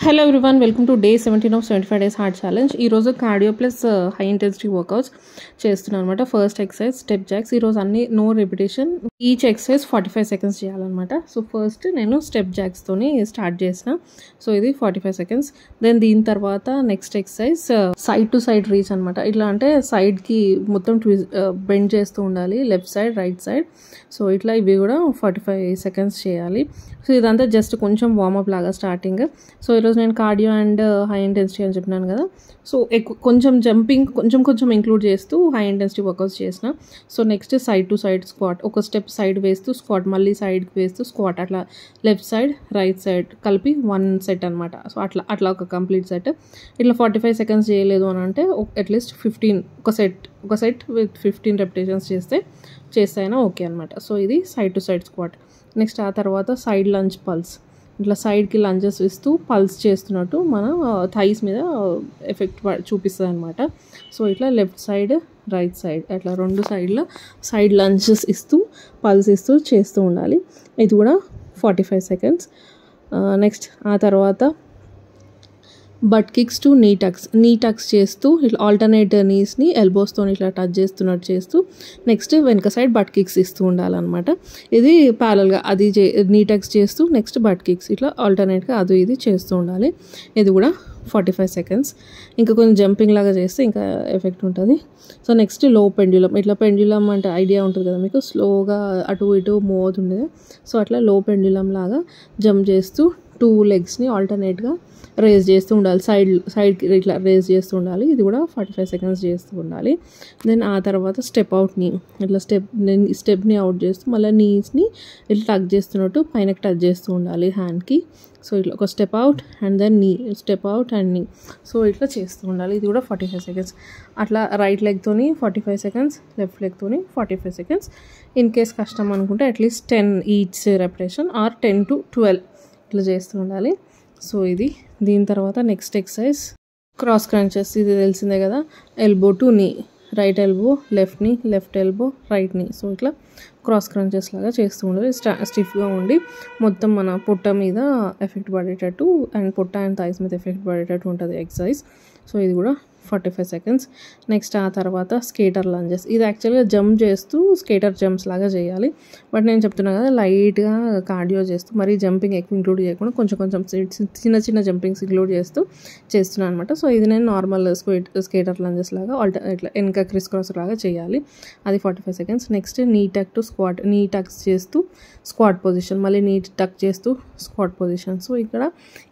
Hello everyone, welcome to day 17 of 75 days hard challenge. ఈ రోజు cardio plus high intensity workouts చేస్తున్నాను అనమాట. First exercise step jacks. ఈ రోజు అన్ని no repetition, each exercise 45 seconds చేయాలన్నమాట. సో ఫస్ట్ నేను స్టెప్ జాక్స్ తోని స్టార్ట్ చేసిన. సో ఇది 45 సెకండ్స్. దెన్ దీని తర్వాత next exercise side to side reach అనమాట. ఇట్లా అంటే సైడ్ కి మొత్తం బెండ్ చేస్తూ ఉండాలి, left side right side. So ఇట్లా ఇవి కూడా 45 సెకండ్స్ చేయాలి. సో ఇదంతా జస్ట్ కొంచెం వార్మప్ లాగా స్టార్టింగ్. సో ఈరోజు నేను కార్డియో అండ్ హై ఇంటెన్సిటీ అని చెప్పినాను కదా. సో కొంచెం జంపింగ్ కొంచెం ఇంక్లూడ్ చేస్తూ హై ఇంటెన్సిటీ వర్కౌట్స్ చేసిన. So next side to side squat, ఒక స్టెప్ సైడ్ వేస్తూ స్క్వాట్, మళ్ళీ సైడ్కి వేస్తూ స్క్వాట్, అట్లా లెఫ్ట్ సైడ్ రైట్ సైడ్ కలిపి 1 సెట్ అనమాట. సో అట్లా ఒక కంప్లీట్ సెట్. ఇట్లా 45 సెకండ్స్ చేయలేదు అని అంటే అట్లీస్ట్ 15 ఒక సెట్ విత్ 15 రెపిటేషన్స్ చేస్తే అయినా ఓకే అనమాట. సో ఇది side to side squat. Next ఆ తర్వాత సైడ్ లంజ్ పల్స్. ఇట్లా సైడ్కి లంజెస్ ఇస్తూ పల్స్ చేస్తున్నట్టు మన థైస్ మీద ఎఫెక్ట్ చూపిస్తుంది అనమాట. సో ఇట్లా లెఫ్ట్ సైడ్ రైట్ సైడ్ అట్లా 2 సైడ్లో సైడ్ లంజెస్ ఇస్తూ పల్స్ ఇస్తూ చేస్తూ ఉండాలి. ఇది కూడా 45 సెకండ్స్. నెక్స్ట్ ఆ తర్వాత బట్ కిక్స్ టు నీ టక్స్ చేస్తూ ఇట్లా ఆల్టర్నేట్ నీస్ని ఎల్బోస్తో ఇట్లా టచ్ చేస్తున్నట్టు చేస్తూ నెక్స్ట్ వెనక సైడ్ బట్ కిక్స్ ఇస్తూ ఉండాలన్నమాట. ఇది ప్యారల్గా అది నీ టక్స్ చేస్తూ నెక్స్ట్ బట్ కిక్స్ ఇట్లా ఆల్టర్నేట్గా అది ఇది చేస్తూ ఉండాలి. ఇది కూడా 45 సెకండ్స్. ఇంకా కొంచెం జంపింగ్ లాగా చేస్తే ఇంకా ఎఫెక్ట్ ఉంటుంది. సో నెక్స్ట్ లో పెండ్యులం. ఇట్లా పెండ్యులం అంటే ఐడియా ఉంటుంది కదా మీకు, స్లోగా అటు ఇటు మూవ్ అవుతుండేది. సో అట్లా లో పెండ్యులం లాగా జంప్ చేస్తూ 2 లెగ్స్ని ఆల్టర్నేట్గా రేజ్ చేస్తూ ఉండాలి, సైడ్కి ఇట్లా రేజ్ చేస్తూ ఉండాలి. ఇది కూడా 45 సెకండ్స్ చేస్తూ ఉండాలి. దెన్ ఆ తర్వాత స్టెప్ అవుట్ని ఇట్లా స్టెప్ని అవుట్ చేస్తూ మళ్ళీ నీస్ని ఇట్లా టచ్ చేస్తున్నట్టు పైనకి టచ్ చేస్తూ ఉండాలి హ్యాండ్కి. సో ఇట్లా ఒక step out and then step out and knee. So ఇట్లా చేస్తూ ఉండాలి. ఇది కూడా 45 సెకండ్స్. అట్లా రైట్ లెగ్తోని 45 సెకండ్స్, లెఫ్ట్ లెగ్తోని 45 సెకండ్స్. ఇన్ కేస్ కష్టం అనుకుంటే at least 10 each repetition or 10 to 12 ఇట్లా చేస్తూ ఉండాలి. సో ఇది దీని తర్వాత నెక్స్ట్ ఎక్సర్సైజ్ క్రాస్ క్రంచెస్. ఇది తెలిసిందే కదా, ఎల్బో టు నీ, right elbow left knee, left elbow right నీ. సో ఇట్లా క్రాస్ క్రంచెస్ లాగా చేస్తూ ఉండాలి. స్టిఫ్గా ఉండి మొత్తం మన పొట్ట మీద ఎఫెక్ట్ పడేటట్టు అండ్ పొట్ట అండ్ థైస్ మీద ఎఫెక్ట్ పడేటట్టు ఉంటుంది ఎక్సర్సైజ్. సో ఇది కూడా 45 సెకండ్స్. నెక్స్ట్ ఆ తర్వాత స్కేటర్ లంజెస్. ఇది యాక్చువల్గా జంప్ చేస్తూ స్కేటర్ జంప్స్ లాగా చేయాలి. బట్ నేను చెప్తున్నా కదా లైట్గా కార్డియో చేస్తూ మరీ జంపింగ్ ఎక్కువ ఇంక్లూడ్ చేయకుండా కొంచెం చిన్న జంపింగ్స్ ఇంక్లూడ్ చేస్తున్నాను అనమాట. సో ఇది నేను నార్మల్ స్కేటర్ లంజెస్ లాగా ఇట్లా వెనక క్రిస్ క్రాస్ లాగా చేయాలి. అది 45 సెకండ్స్. నెక్స్ట్ నీ టక్ టు స్క్వాట్, నీ టక్స్ చేస్తూ స్క్వాట్ పొజిషన్, మళ్ళీ నీ టక్ చేస్తూ స్క్వాట్ పొజిషన్. సో ఇక్కడ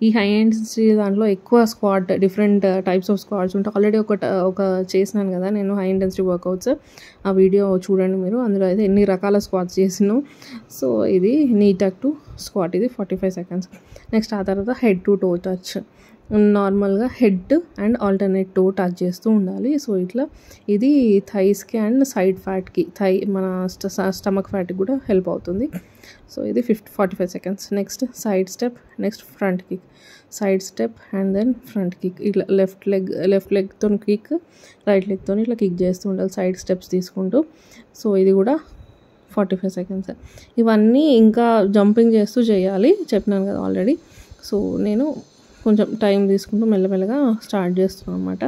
ఈ హై ఇంటెన్సిటీ దాంట్లో ఎక్కువ squat different types of squats ఉంటాయి. ఆల్రెడీ ఒక చేసినాను కదా నేను హై ఇంటెన్సిటీ వర్కౌట్స్, ఆ వీడియో చూడండి మీరు. అందులో అయితే ఎన్ని రకాల స్క్వాట్స్ చేసినాం. సో ఇది నీ టక్ టు స్క్వాట్, ఇది 45 సెకండ్స్. నెక్స్ట్ ఆ తర్వాత హెడ్ టు టో టచ్. నార్మల్గా head and alternate toe touch చేస్తూ ఉండాలి. సో ఇట్లా ఇది థైస్కి అండ్ సైడ్ ఫ్యాట్కి, మన స్టమక్ ఫ్యాట్కి కూడా హెల్ప్ అవుతుంది. సో ఇది 45 seconds. Next side step, next front kick, side step and then front kick. ఇట్లా లెఫ్ట్ లెగ్తో కిక్, రైట్ లెగ్తో ఇట్లా కిక్ చేస్తూ ఉండాలి సైడ్ స్టెప్స్ తీసుకుంటూ. సో ఇది కూడా 45 సెకండ్స్. ఇవన్నీ ఇంకా జంపింగ్ చేస్తూ చేయాలి, చెప్పినాను కదా ఆల్రెడీ. సో నేను కొంచెం టైం తీసుకుంటూ మెల్లమెల్లగా స్టార్ట్ చేస్తున్నాను అనమాట.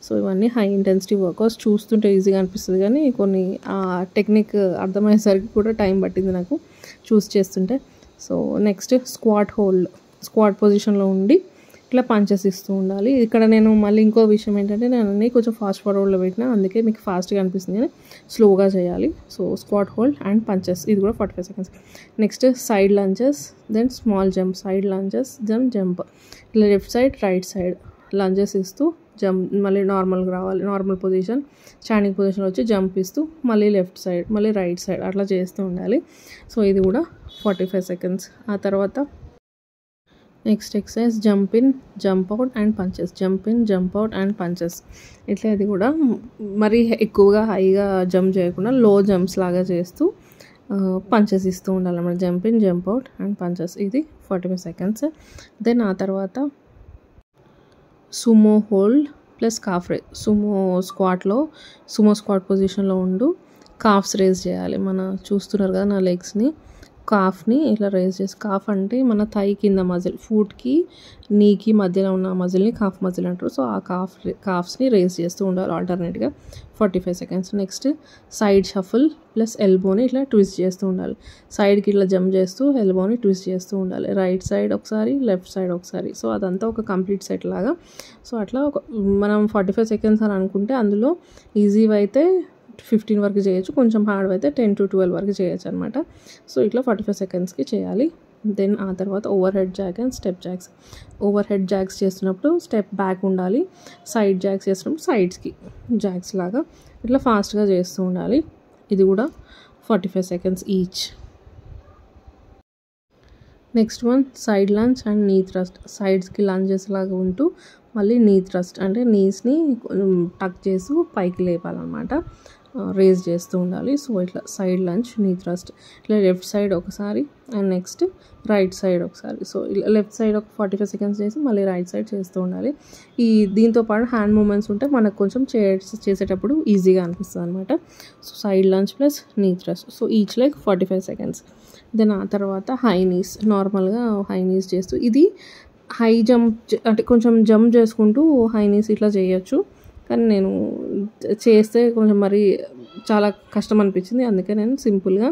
సో ఇవన్నీ హై ఇంటెన్సిటీ వర్కౌట్స్. చూస్తుంటే ఈజీగా అనిపిస్తుంది కానీ కొన్ని ఆ టెక్నిక్ అర్థమయ్యేసరికి కూడా టైం పట్టింది నాకు చూస్ చేస్తుంటే. సో నెక్స్ట్ స్క్వాట్ పొజిషన్లో ఉండి ఇట్లా పంచెస్ ఇస్తూ ఉండాలి. ఇక్కడ నేను మళ్ళీ ఇంకో విషయం ఏంటంటే నేను అన్నీ కొంచెం ఫాస్ట్ ఫార్వర్డ్లో పెట్టినా, అందుకే మీకు ఫాస్ట్గా అనిపిస్తుంది కానీ స్లోగా చేయాలి. So squat hold and punches, ఇది కూడా 45 seconds. Next side lunges, then small jump, side lunges then jump. ఇలా left side right side lunges ఇస్తూ జంప్, మళ్ళీ నార్మల్గా రావాలి, నార్మల్ పొజిషన్ స్టాండింగ్ పొజిషన్ వచ్చి జంప్ ఇస్తూ మళ్ళీ లెఫ్ట్ సైడ్ మళ్ళీ రైట్ సైడ్ అట్లా చేస్తూ ఉండాలి. సో ఇది కూడా 45 సెకండ్స్. ఆ తర్వాత next exercise jump in jump out and punches, jump in jump out and punches. ఇట్లా ఇది కూడా మరీ ఎక్కువగా హైగా జంప్ చేయకుండా లో జంప్స్ లాగా చేస్తూ పంచెస్ ఇస్తూ ఉండాలన్నమాట. Jump in jump out and punches, ఇది 45 సెకండ్స్. దెన్ ఆ తర్వాత sumo hold plus calf raise. Sumo squat పొజిషన్లో ఉండు కాఫ్స్ రేజ్ చేయాలి. మన చూస్తున్నారు కదా నా లెగ్స్ని కాఫ్ని ఇట్లా రేజ్ చేసి, కాఫ్ అంటే మన థై కింద మజిల్, ఫుట్కి నీకి మధ్యలో ఉన్న మజిల్ని కాఫ్ మజిల్ అంటారు. సో ఆ కాఫ్స్ని రేజ్ చేస్తూ ఉండాలి ఆల్టర్నేట్గా 45 seconds. Next side shuffle plus ఎల్బోని ఇట్లా ట్విస్ట్ చేస్తూ ఉండాలి. సైడ్కి ఇట్లా జంప్ చేస్తూ ఎల్బోని ట్విస్ట్ చేస్తూ ఉండాలి. రైట్ సైడ్ ఒకసారి, లెఫ్ట్ సైడ్ ఒకసారి. సో అదంతా ఒక కంప్లీట్ సెట్ లాగా. సో అట్లా మనం 45 సెకండ్స్ అని అనుకుంటే అందులో ఈజీవి అయితే 15 వరకు చేయొచ్చు, కొంచెం హార్డ్ అయితే 10 to 12 వరకు చేయొచ్చు అనమాట. సో ఇట్లా 45 సెకండ్స్కి చేయాలి. దెన్ ఆ తర్వాత overhead jog and step jogs. Overhead jogs చేస్తున్నప్పుడు స్టెప్ బ్యాక్ ఉండాలి, సైడ్ జాగ్స్ చేస్తున్నప్పుడు సైడ్స్కి జాగ్స్ లాగా ఇట్లా ఫాస్ట్గా చేస్తూ ఉండాలి. ఇది కూడా 45 seconds each. Next one side lunge and నీ థ్రస్ట్. సైడ్స్కి లంజెస్ లాగా ఉంటూ మళ్ళీ నీ థ్రస్ట్ అంటే నీస్ని టక్ చేస్తూ పైకి లేపాలన్నమాట, రేజ్ చేస్తూ ఉండాలి. సో ఇట్లా సైడ్ లంజ్, నీ థ్రస్ట్. ఇట్లా లెఫ్ట్ సైడ్ ఒకసారి అండ్ నెక్స్ట్ రైట్ సైడ్ ఒకసారి. సో ఇలా లెఫ్ట్ సైడ్ ఒక 45 సెకండ్స్ చేసి మళ్ళీ రైట్ సైడ్ చేస్తూ ఉండాలి. దీంతో పాటు హ్యాండ్ మూమెంట్స్ ఉంటే మనకు కొంచెం చేసేటప్పుడు ఈజీగా అనిపిస్తుంది అనమాట. So side lunge plus knee thrust. So each like 45 seconds. Then ఆ తర్వాత హై నీస్. నార్మల్గా హై నీస్ చేస్తూ, ఇది హై జంప్ అంటే కొంచెం జంప్ చేసుకుంటూ హై నీస్ ఇట్లా చేయొచ్చు, కానీ నేను చేస్తే కొంచెం మరి చాలా కష్టం అనిపించింది, అందుకే నేను సింపుల్గా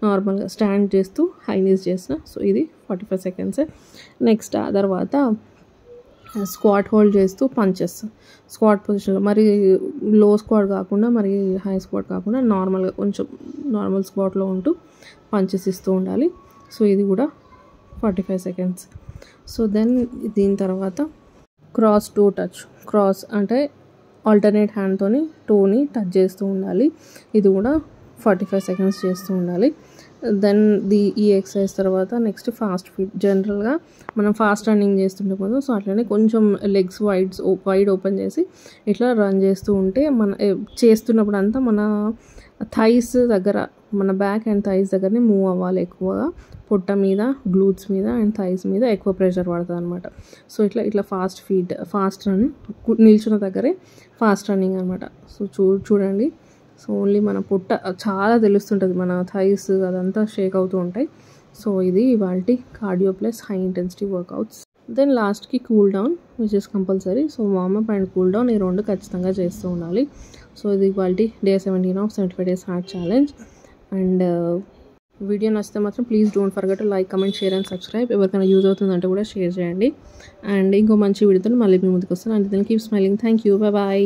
నార్మల్గా స్టాండ్ చేస్తూ హై నీస్ చేసిన. సో ఇది 45 సెకండ్స్. నెక్స్ట్ ఆ తర్వాత స్క్వాట్ హోల్డ్ చేస్తూ పంచెస్. స్క్వాట్ పొజిషన్లో మరి లో స్క్వాట్ కాకుండా మరి హై స్క్వాట్ కాకుండా నార్మల్గా కొంచెం నార్మల్ స్క్వాట్లో ఉంటూ పంచెస్ ఇస్తూ ఉండాలి. సో ఇది కూడా 45 సెకండ్స్. సో దెన్ దీని తర్వాత క్రాస్ టో టచ్. క్రాస్ అంటే ఆల్టర్నేట్ హ్యాండ్తోని టోని టచ్ చేస్తూ ఉండాలి. ఇది కూడా 45 సెకండ్స్ చేస్తూ ఉండాలి. దెన్ ఈ ఎక్సర్సైజ్ తర్వాత నెక్స్ట్ ఫాస్ట్ ఫీట్. జనరల్గా మనం ఫాస్ట్ రన్నింగ్ చేస్తుంటే పోదు, సో అట్లనే కొంచెం లెగ్స్ వైడ్ ఓపెన్ చేసి ఇట్లా రన్ చేస్తూ ఉంటే మన చేస్తున్నప్పుడు అంతా మన థైస్ దగ్గర, మన బ్యాక్ అండ్ థైస్ దగ్గరనే మూవ్ అవ్వాలి ఎక్కువగా. పొట్ట మీద, గ్లూట్స్ మీద అండ్ థైస్ మీద ఎక్కువ ప్రెషర్ పడుతుంది అనమాట. సో ఇట్లా ఫాస్ట్ రన్, నిల్చున్న దగ్గరే ఫాస్ట్ రన్నింగ్ అనమాట. సో చూడండి. సో ఓన్లీ మన పొట్ట చాలా తెలుస్తుంటుంది, మన థైస్ అదంతా షేక్ అవుతూ ఉంటాయి. సో ఇది ఇవాల్టి cardio plus high intensity workouts. Then లాస్ట్కి cool down which is compulsory. So warm up and cool down ఈ రెండు ఖచ్చితంగా చేస్తూ ఉండాలి. సో ఇది ఇవాల్టి day 17 of 75 days heart challenge. And video నచ్చితే మాత్రం please don't forget to like, comment, share and subscribe. ఎవరికైనా యూజ్ అవుతుందంటే కూడా షేర్ చేయండి. అండ్ ఇంకో మంచి వీడియోతో మళ్ళీ మీ ముందుకు వస్తాను. And then keep smiling. Thank you. Bye.